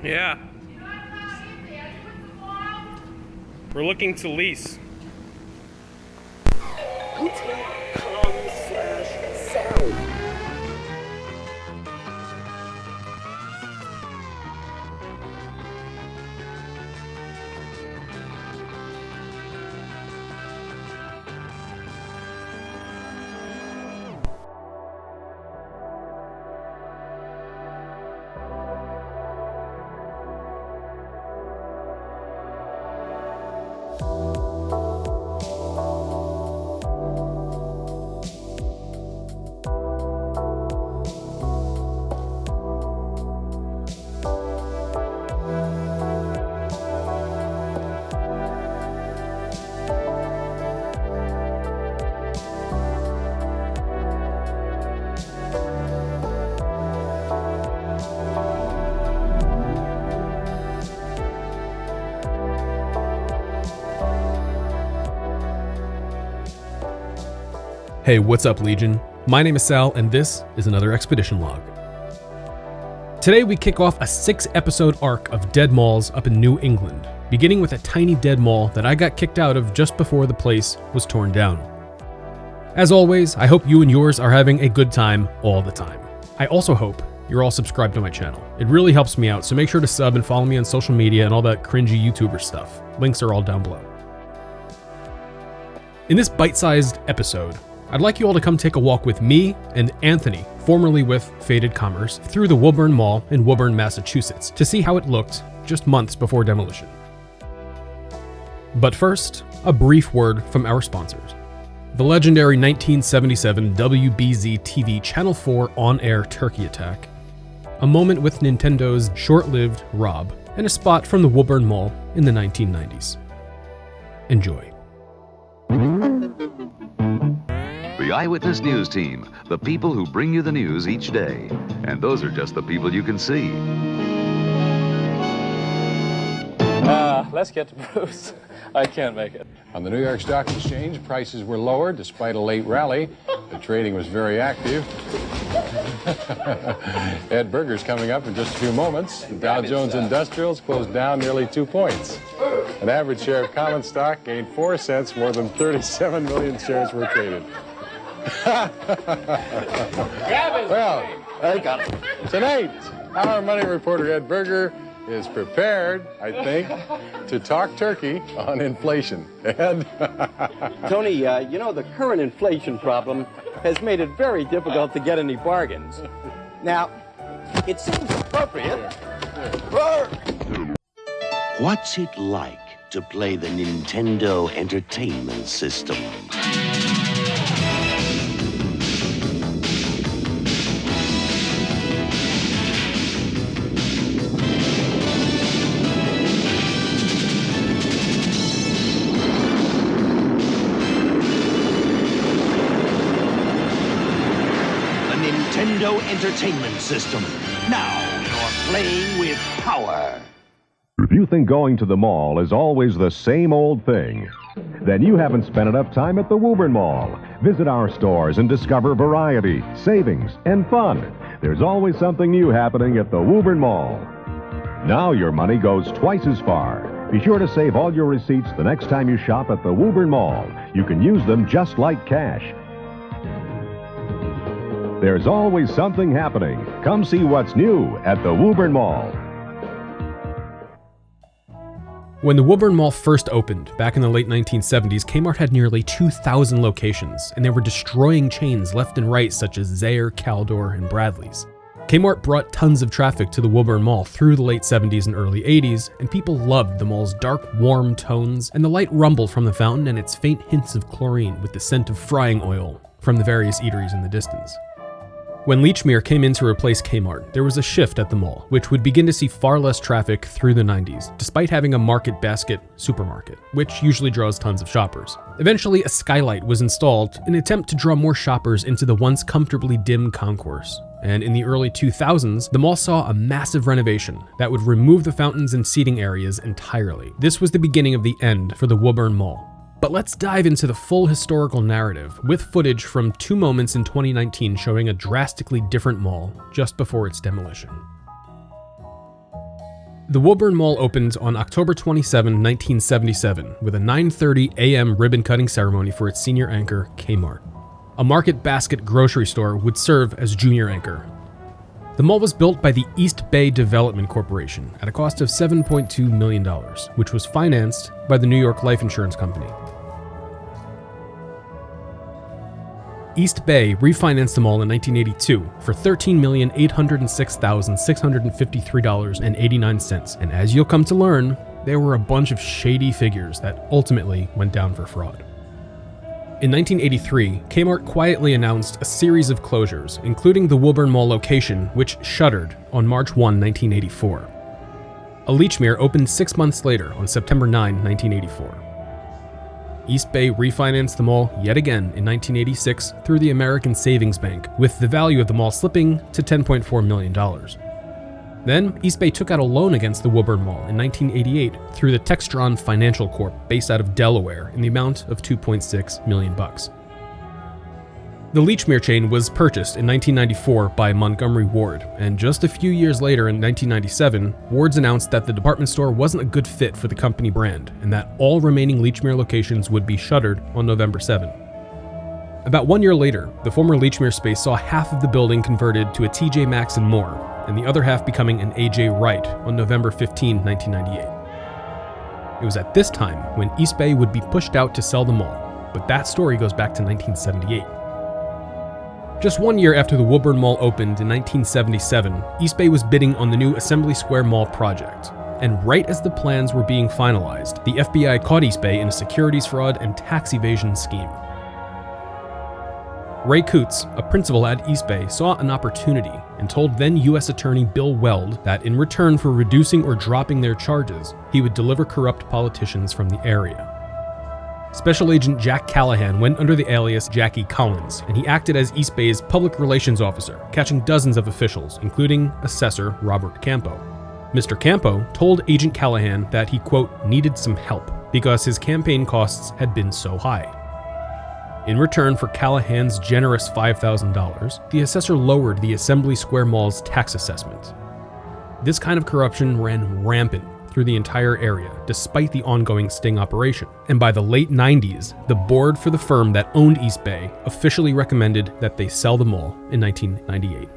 Yeah. We're looking to lease. Hotel.com/sound. Hey, what's up, Legion? My name is Sal, and this is another Expedition Log. Today we kick off a 6-episode arc of dead malls up in New England, beginning with a tiny dead mall that I got kicked out of just before the place was torn down. As always, I hope you and yours are having a good time all the time. I also hope you're all subscribed to my channel. It really helps me out, so make sure to sub and follow me on social media and all that cringy YouTuber stuff. Links are all down below. In this bite-sized episode, I'd like you all to come take a walk with me and Anthony, formerly with Faded Commerce, through the Woburn Mall in Woburn, Massachusetts, to see how it looked just months before demolition. But first, a brief word from our sponsors. The legendary 1977 WBZ TV Channel 4 on-air turkey attack, a moment with Nintendo's short-lived Rob, and a spot from the Woburn Mall in the 1990s. Enjoy. The Eyewitness News Team, the people who bring you the news each day. And those are just the people you can see. Let's get to Bruce. I can't make it. On the New York Stock Exchange, prices were lower despite a late rally. The trading was very active. Ed Berger's coming up in just a few moments. The Dow Jones Industrials closed down nearly 2 points. An average share of common stock gained 4 cents, more than 37 million shares were traded. Well, tonight, our money reporter Ed Berger is prepared, I think, to talk turkey on inflation. Ed? Tony, you know, the current inflation problem has made it very difficult to get any bargains. Now, it seems appropriate. What's it like to play the Nintendo Entertainment System? Nintendo Entertainment System. Now you're playing with power. If you think going to the mall is always the same old thing, then you haven't spent enough time at the Woburn Mall. Visit our stores and discover variety, savings, and fun. There's always something new happening at the Woburn Mall. Now your money goes twice as far. Be sure to save all your receipts the next time you shop at the Woburn Mall. You can use them just like cash. There's always something happening. Come see what's new at the Woburn Mall. When the Woburn Mall first opened back in the late 1970s, Kmart had nearly 2,000 locations, and they were destroying chains left and right such as Zayre, Caldor, and Bradley's. Kmart brought tons of traffic to the Woburn Mall through the late 70s and early 80s, and people loved the mall's dark, warm tones and the light rumble from the fountain and its faint hints of chlorine with the scent of frying oil from the various eateries in the distance. When Lechmere came in to replace Kmart, there was a shift at the mall, which would begin to see far less traffic through the 90s, despite having a market basket supermarket, which usually draws tons of shoppers. Eventually, a skylight was installed in an attempt to draw more shoppers into the once comfortably dim concourse. And in the early 2000s, the mall saw a massive renovation that would remove the fountains and seating areas entirely. This was the beginning of the end for the Woburn Mall. But let's dive into the full historical narrative with footage from 2 moments in 2019 showing a drastically different mall just before its demolition. The Woburn Mall opened on October 27, 1977, with a 9:30 a.m. ribbon-cutting ceremony for its senior anchor, Kmart. A Market Basket grocery store would serve as junior anchor. The mall was built by the East Bay Development Corporation at a cost of $7.2 million, which was financed by the New York Life Insurance Company. East Bay refinanced the mall in 1982 for $13,806,653.89, and as you'll come to learn, there were a bunch of shady figures that ultimately went down for fraud. In 1983, Kmart quietly announced a series of closures, including the Woburn Mall location, which shuttered on March 1, 1984. A Lechmere opened 6 months later on September 9, 1984. East Bay refinanced the mall yet again in 1986 through the American Savings Bank, with the value of the mall slipping to $10.4 million. Then, East Bay took out a loan against the Woburn Mall in 1988 through the Textron Financial Corp, based out of Delaware, in the amount of $2.6 million. The Lechmere chain was purchased in 1994 by Montgomery Ward, and just a few years later in 1997, Ward's announced that the department store wasn't a good fit for the company brand, and that all remaining Lechmere locations would be shuttered on November 7. About 1 year later, the former Lechmere space saw half of the building converted to a TJ Maxx and more, and the other half becoming an AJ Wright on November 15, 1998. It was at this time when East Bay would be pushed out to sell the mall, but that story goes back to 1978. Just 1 year after the Woburn Mall opened in 1977, East Bay was bidding on the new Assembly Square Mall project. And right as the plans were being finalized, the FBI caught East Bay in a securities fraud and tax evasion scheme. Ray Coots, a principal at East Bay, saw an opportunity and told then U.S. Attorney Bill Weld that in return for reducing or dropping their charges, he would deliver corrupt politicians from the area. Special Agent Jack Callahan went under the alias Jackie Collins, and he acted as East Bay's public relations officer, catching dozens of officials, including Assessor Robert Campo. Mr. Campo told Agent Callahan that he, quote, needed some help because his campaign costs had been so high. In return for Callahan's generous $5,000, the assessor lowered the Assembly Square Mall's tax assessment. This kind of corruption ran rampant through the entire area, despite the ongoing sting operation. And by the late 90s, the board for the firm that owned East Bay officially recommended that they sell the mall in 1998.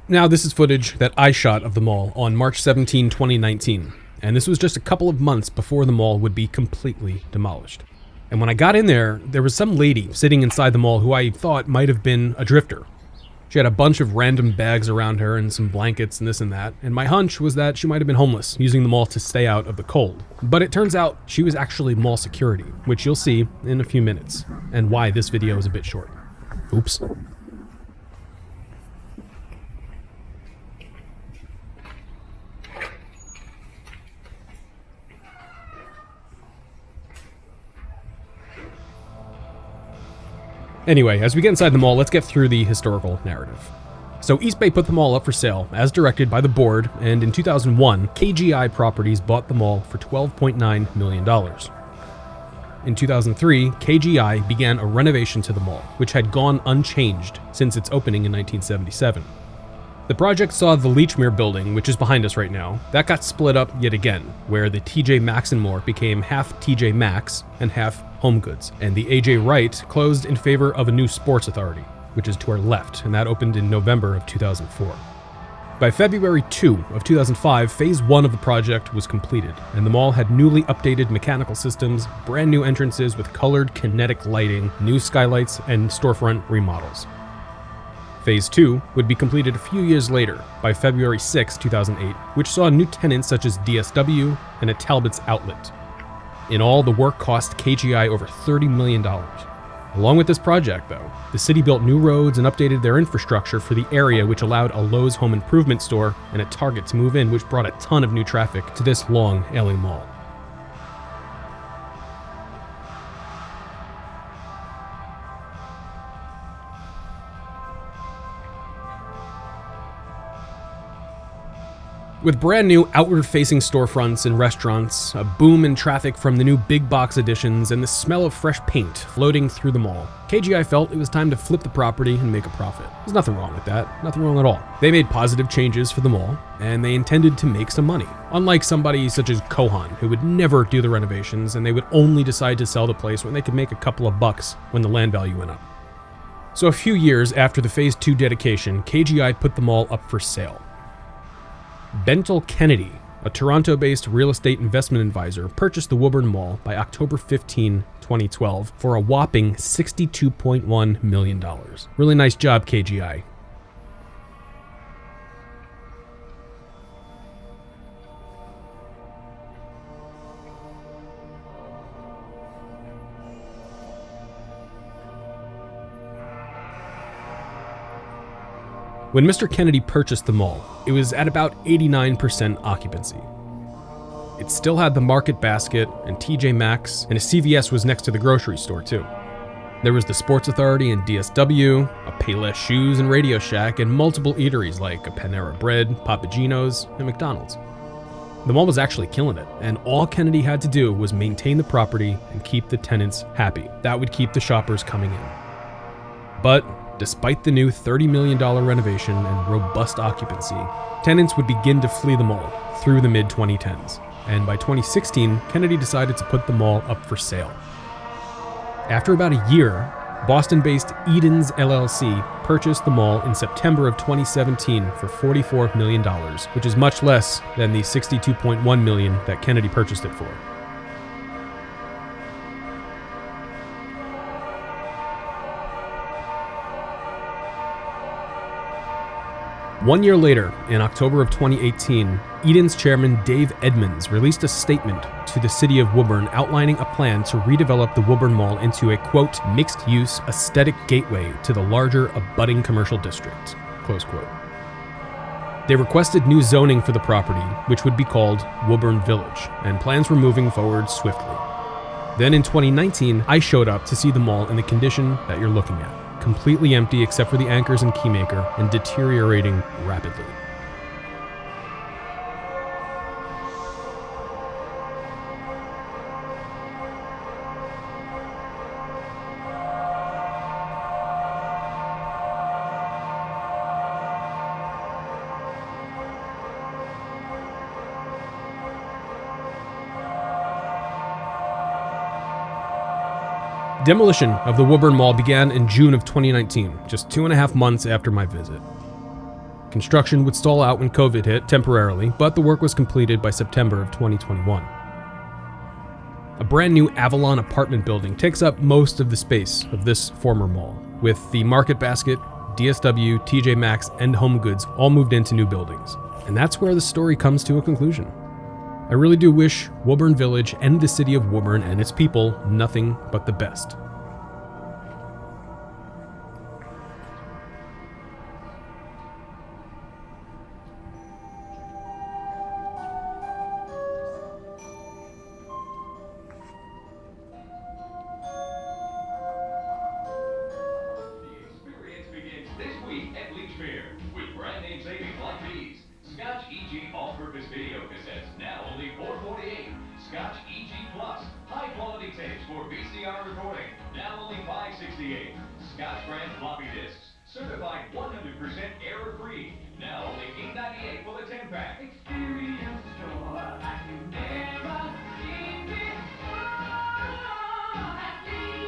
Now, this is footage that I shot of the mall on March 17, 2019, and this was just a couple of months before the mall would be completely demolished. And when I got in there was some lady sitting inside the mall who I thought might have been a drifter. She had a bunch of random bags around her and some blankets and this and that, and my hunch was that she might have been homeless, using the mall to stay out of the cold. But it turns out she was actually mall security, which you'll see in a few minutes, and why this video is a bit short. Oops. Anyway, as we get inside the mall, let's get through the historical narrative. So East Bay put the mall up for sale, as directed by the board, and in 2001, KGI Properties bought the mall for $12.9 million. In 2003, KGI began a renovation to the mall, which had gone unchanged since its opening in 1977. The project saw the Lechmere building, which is behind us right now, that got split up yet again, where the TJ Maxx and More became half TJ Maxx and half Home Goods, and the AJ Wright closed in favor of a new Sports Authority, which is to our left, and that opened in November of 2004. By February 2 of 2005, Phase 1 of the project was completed, and the mall had newly updated mechanical systems, brand new entrances with colored kinetic lighting, new skylights, and storefront remodels. Phase 2 would be completed a few years later, by February 6, 2008, which saw new tenants such as DSW and a Talbot's Outlet. In all, the work cost KGI over $30 million. Along with this project, though, the city built new roads and updated their infrastructure for the area, which allowed a Lowe's home improvement store and a Target to move in, which brought a ton of new traffic to this long, ailing mall. With brand new outward-facing storefronts and restaurants, a boom in traffic from the new big box additions, and the smell of fresh paint floating through the mall, KGI felt it was time to flip the property and make a profit. There's nothing wrong with that, nothing wrong at all. They made positive changes for the mall, and they intended to make some money. Unlike somebody such as Kohan, who would never do the renovations, and they would only decide to sell the place when they could make a couple of bucks when the land value went up. So a few years after the Phase 2 dedication, KGI put the mall up for sale. Bentel Kennedy, a Toronto-based real estate investment advisor, purchased the Woburn Mall by October 15, 2012 for a whopping $62.1 million. Really nice job, KGI. When Mr. Kennedy purchased the mall, it was at about 89% occupancy. It still had the Market Basket and TJ Maxx, and a CVS was next to the grocery store too. There was the Sports Authority and DSW, a Payless Shoes and Radio Shack, and multiple eateries like a Panera Bread, Papa Gino's, and McDonald's. The mall was actually killing it, and all Kennedy had to do was maintain the property and keep the tenants happy. That would keep the shoppers coming in. But despite the new $30 million renovation and robust occupancy, tenants would begin to flee the mall through the mid-2010s. And by 2016, Kennedy decided to put the mall up for sale. After about a year, Boston-based Eden's LLC purchased the mall in September of 2017 for $44 million, which is much less than the $62.1 million that Kennedy purchased it for. One year later, in October of 2018, Eden's chairman Dave Edmonds released a statement to the city of Woburn outlining a plan to redevelop the Woburn Mall into a, quote, mixed-use aesthetic gateway to the larger abutting commercial district, close quote. They requested new zoning for the property, which would be called Woburn Village, and plans were moving forward swiftly. Then in 2019, I showed up to see the mall in the condition that you're looking at. Completely empty except for the anchors and keymaker, and deteriorating rapidly. Demolition of the Woburn Mall began in June of 2019, just 2.5 months after my visit. Construction would stall out when COVID hit temporarily, but the work was completed by September of 2021. A brand new Avalon apartment building takes up most of the space of this former mall, with the Market Basket, DSW, TJ Maxx, and Home Goods all moved into new buildings. And that's where the story comes to a conclusion. I really do wish Woburn Village and the city of Woburn and its people nothing but the best. Scotch EG all-purpose video cassettes, now only $4.48. Scotch EG Plus, high-quality tapes for VCR recording, now only $5.68. Scotch brand floppy disks, certified 100% error-free, now only $8.98 for the 10-pack. Experience store like you never seen before. At least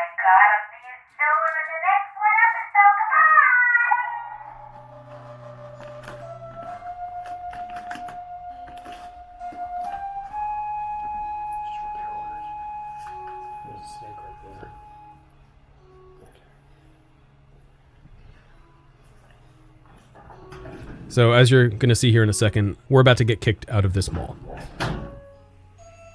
my God, I'll see you soon in the next one episode. Goodbye! So as you're going to see here in a second, we're about to get kicked out of this mall.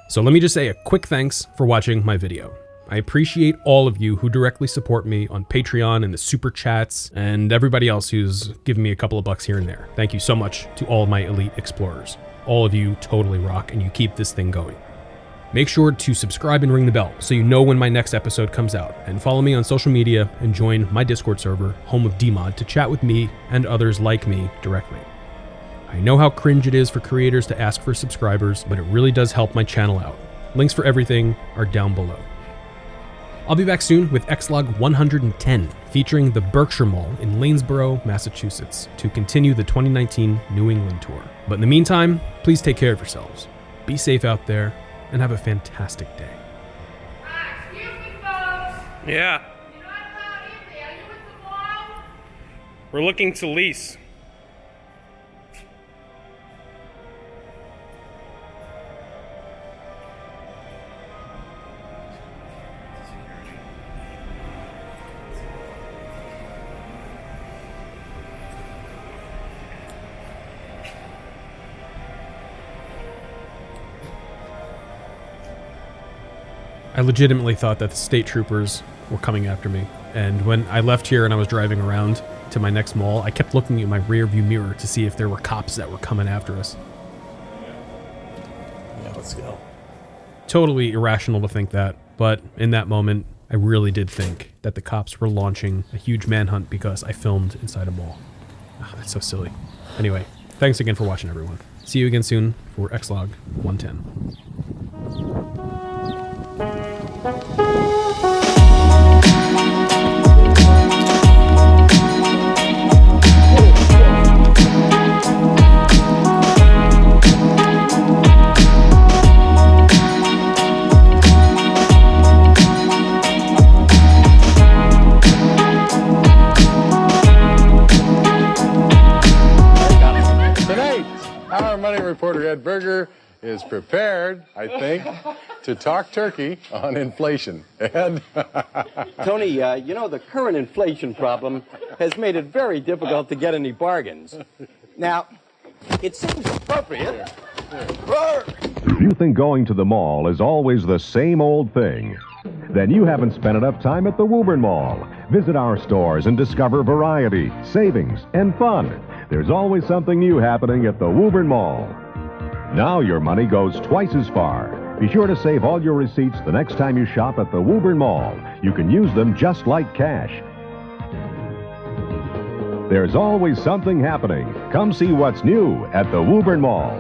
So let me just say a quick thanks for watching my video. I appreciate all of you who directly support me on Patreon and the super chats and everybody else who's given me a couple of bucks here and there. Thank you so much to all my elite explorers. All of you totally rock and you keep this thing going. Make sure to subscribe and ring the bell so you know when my next episode comes out, and follow me on social media and join my Discord server, home of DMod, to chat with me and others like me directly. I know how cringe it is for creators to ask for subscribers, but it really does help my channel out. Links for everything are down below. I'll be back soon with ExLog 110, featuring the Berkshire Mall in Lanesboro, Massachusetts, to continue the 2019 New England tour. But in the meantime, please take care of yourselves. Be safe out there, and have a fantastic day. Excuse me, folks. Yeah, You're not allowed in there. Are you at the mall? we're looking to lease. I legitimately thought that the state troopers were coming after me. And when I left here and I was driving around to my next mall, I kept looking at my rear view mirror to see if there were cops that were coming after us. Yeah, let's go. Totally irrational to think that, but in that moment, I really did think that the cops were launching a huge manhunt because I filmed inside a mall. Oh, that's so silly. Anyway, thanks again for watching, everyone. See you again soon for ExLog 110. Tonight, our money reporter Ed Berger is prepared, I think, to talk turkey on inflation. Ed? Tony, you know, the current inflation problem has made it very difficult to get any bargains. Now, it seems appropriate. If you think going to the mall is always the same old thing, then you haven't spent enough time at the Woburn Mall. Visit our stores and discover variety, savings, and fun. There's always something new happening at the Woburn Mall. Now your money goes twice as far. Be sure to save all your receipts the next time you shop at the Woburn Mall. You can use them just like cash. There's always something happening. Come see what's new at the Woburn Mall.